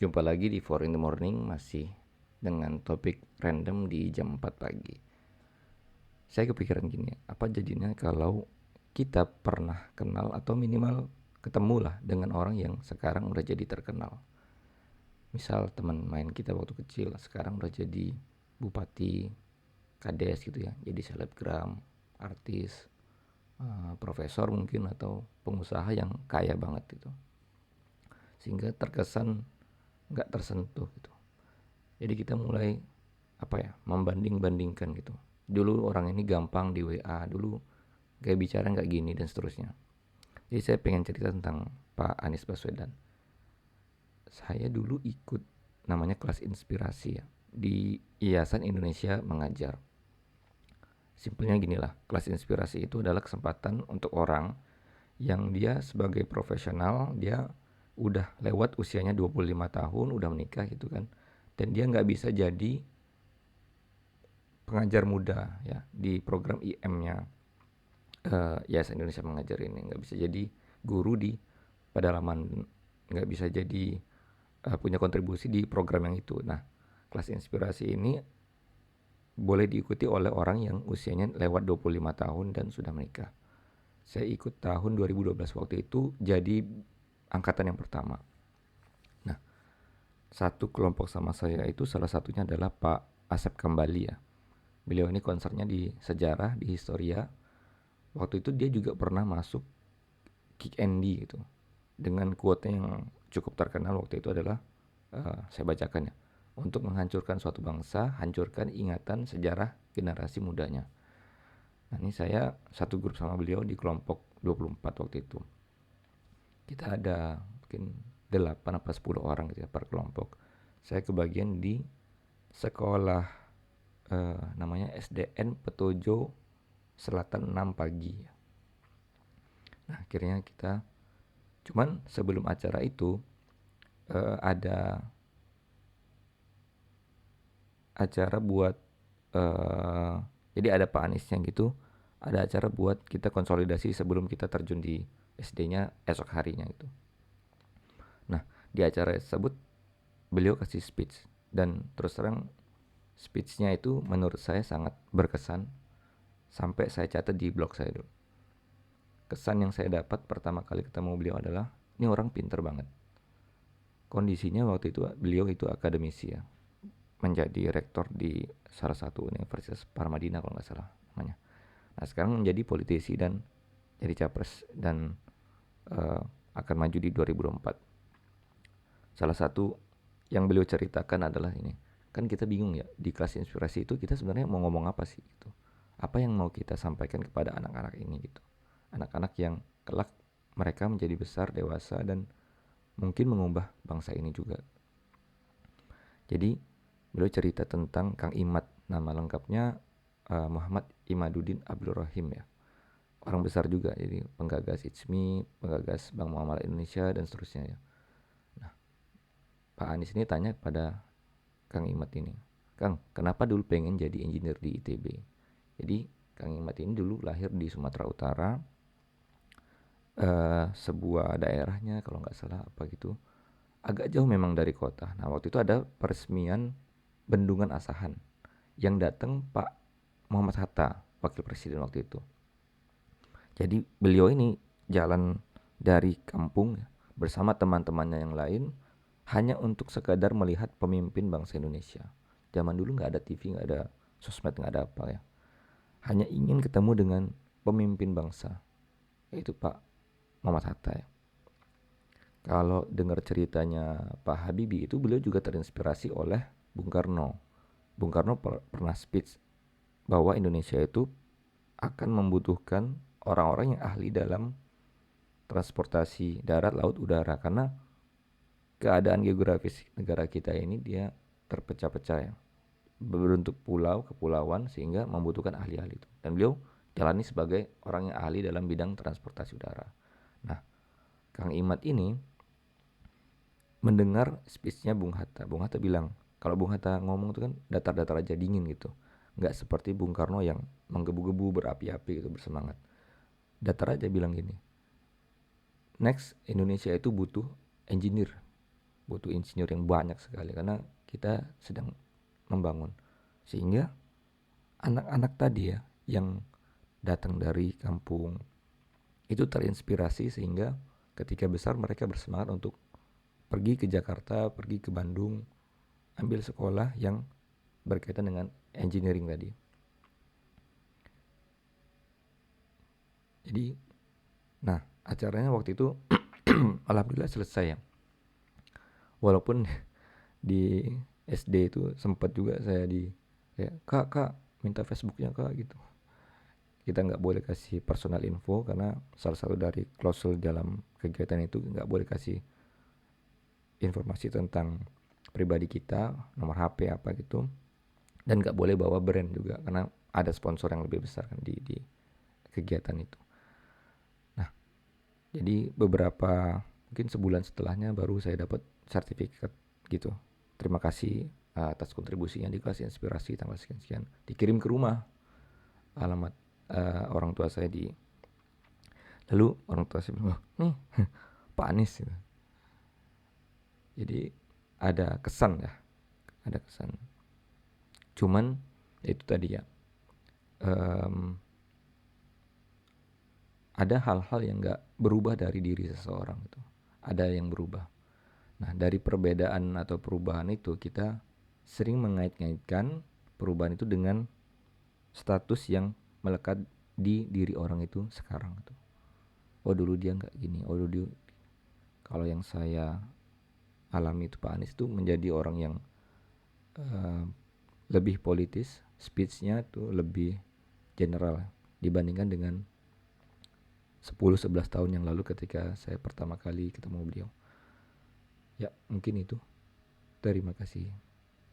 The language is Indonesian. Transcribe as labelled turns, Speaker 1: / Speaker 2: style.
Speaker 1: Jumpa lagi di 4 in the morning, masih dengan topik random di jam 4 pagi. Saya kepikiran gini, apa jadinya kalau kita pernah kenal atau minimal ketemu lah dengan orang yang sekarang udah jadi terkenal. Misal teman main kita waktu kecil sekarang udah jadi bupati, kades gitu ya, jadi selebgram, artis, profesor mungkin, atau pengusaha yang kaya banget gitu. Sehingga terkesan nggak tersentuh gitu. Jadi kita mulai membanding-bandingkan gitu. Dulu orang ini gampang di WA, dulu kayak bicara nggak gini dan seterusnya. Jadi saya pengen cerita tentang Pak Anies Baswedan. Saya dulu ikut namanya kelas inspirasi ya, di Yayasan Indonesia Mengajar. Simpelnya ginilah, kelas inspirasi itu adalah kesempatan untuk orang yang dia sebagai profesional, dia udah lewat usianya 25 tahun, udah menikah gitu kan. Dan dia nggak bisa jadi pengajar muda ya di program IM-nya Yayasan Indonesia Mengajar ini, nggak bisa jadi guru di pedalaman, nggak bisa jadi punya kontribusi di program yang itu. Nah, kelas inspirasi ini boleh diikuti oleh orang yang usianya lewat 25 tahun dan sudah menikah. Saya ikut tahun 2012, waktu itu jadi angkatan yang pertama. Nah, satu kelompok sama saya itu salah satunya adalah Pak Asep Kambali ya. Beliau ini konsernya di sejarah, di historia. Waktu itu dia juga pernah masuk Kick Andy gitu. Dengan quote yang cukup terkenal waktu itu adalah, saya bacakan ya. Untuk menghancurkan suatu bangsa, hancurkan ingatan sejarah generasi mudanya. Nah, ini saya satu grup sama beliau di kelompok 24 waktu itu. Kita ada mungkin 8 apa 10 orang gitu ya per kelompok. Saya kebagian di sekolah namanya SDN Petojo Selatan 6 pagi. Nah, akhirnya kita, cuman sebelum acara itu ada acara buat jadi ada Pak Aniesnya gitu, ada acara buat kita konsolidasi sebelum kita terjun di SD-nya esok harinya gitu. Nah, di acara tersebut beliau kasih speech, dan terus terang speech-nya itu menurut saya sangat berkesan, sampai saya catat di blog saya dulu. Kesan yang saya dapat pertama kali ketemu beliau adalah, ini orang pinter banget. Kondisinya waktu itu beliau itu akademisi ya, menjadi rektor di salah satu universitas Paramadina kalau nggak salah namanya. Nah, sekarang menjadi politisi dan jadi capres, dan akan maju di 2024. Salah satu yang beliau ceritakan adalah ini, kan kita bingung ya, di kelas inspirasi itu kita sebenarnya mau ngomong apa sih gitu. Apa yang mau kita sampaikan kepada anak-anak ini gitu. Anak-anak yang kelak mereka menjadi besar, dewasa, dan mungkin mengubah bangsa ini juga. Jadi beliau cerita tentang Kang Imat, nama lengkapnya Muhammad Imaduddin Abdul Rahim ya. Orang besar juga, jadi penggagas ICMI, penggagas Bank Muamalah Indonesia, dan seterusnya ya. Nah, Pak Anies ini tanya kepada Kang Imat ini, Kang, kenapa dulu pengen jadi engineer di ITB? Jadi Kang Imat ini dulu lahir di Sumatera Utara, sebuah daerahnya kalau nggak salah apa gitu, agak jauh memang dari kota. Nah, waktu itu ada peresmian Bendungan Asahan yang datang Pak Muhammad Hatta, wakil presiden waktu itu. Jadi beliau ini jalan dari kampung bersama teman-temannya yang lain hanya untuk sekadar melihat pemimpin bangsa Indonesia. Zaman dulu nggak ada TV, nggak ada sosmed, nggak ada apa ya. Hanya ingin ketemu dengan pemimpin bangsa, yaitu Pak Muhammad Hatta ya. Kalau dengar ceritanya Pak Habibie itu, beliau juga terinspirasi oleh Bung Karno. Bung Karno pernah speech bahwa Indonesia itu akan membutuhkan orang-orang yang ahli dalam transportasi darat, laut, udara, karena keadaan geografis negara kita ini dia terpecah-pecah ya, berbentuk pulau, kepulauan, sehingga membutuhkan ahli-ahli itu. Dan beliau jalani sebagai orang yang ahli dalam bidang transportasi udara. Nah, Kang Imat ini mendengar speechnya Bung Hatta. Bung Hatta bilang, kalau Bung Hatta ngomong itu kan datar-datar aja, dingin gitu, nggak seperti Bung Karno yang menggebu-gebu, berapi-api gitu, bersemangat. Datar aja bilang gini, next Indonesia itu butuh engineer, butuh insinyur yang banyak sekali karena kita sedang membangun. Sehingga anak-anak tadi ya yang datang dari kampung itu terinspirasi sehingga ketika besar mereka bersemangat untuk pergi ke Jakarta, pergi ke Bandung, ambil sekolah yang berkaitan dengan engineering tadi. Jadi, nah acaranya waktu itu alhamdulillah selesai ya. Walaupun di SD itu sempat juga saya ya kak minta Facebooknya kak gitu. Kita nggak boleh kasih personal info karena salah satu dari klausul dalam kegiatan itu nggak boleh kasih informasi tentang pribadi kita, nomor HP apa gitu, dan nggak boleh bawa brand juga karena ada sponsor yang lebih besar kan di kegiatan itu. Nah, jadi beberapa mungkin sebulan setelahnya baru saya dapat sertifikat gitu. Terima kasih atas kontribusinya di kelas inspirasi tanggal sekian-sekian. Dikirim ke rumah alamat orang tua saya di. Lalu orang tua saya bilang, Pak Anies gitu. Jadi ada kesan ya, ada kesan. Cuman itu tadi ya, ada hal-hal yang nggak berubah dari diri seseorang itu. Ada yang berubah. Nah dari perbedaan atau perubahan itu kita sering mengait-ngaitkan perubahan itu dengan status yang melekat di diri orang itu sekarang itu. Oh dulu dia nggak gini, oh dulu dia. Kalau yang saya alami itu Pak Anies itu menjadi orang yang lebih politis, speech-nya tuh lebih general dibandingkan dengan 10-11 tahun yang lalu ketika saya pertama kali ketemu beliau. Ya mungkin itu. Terima kasih.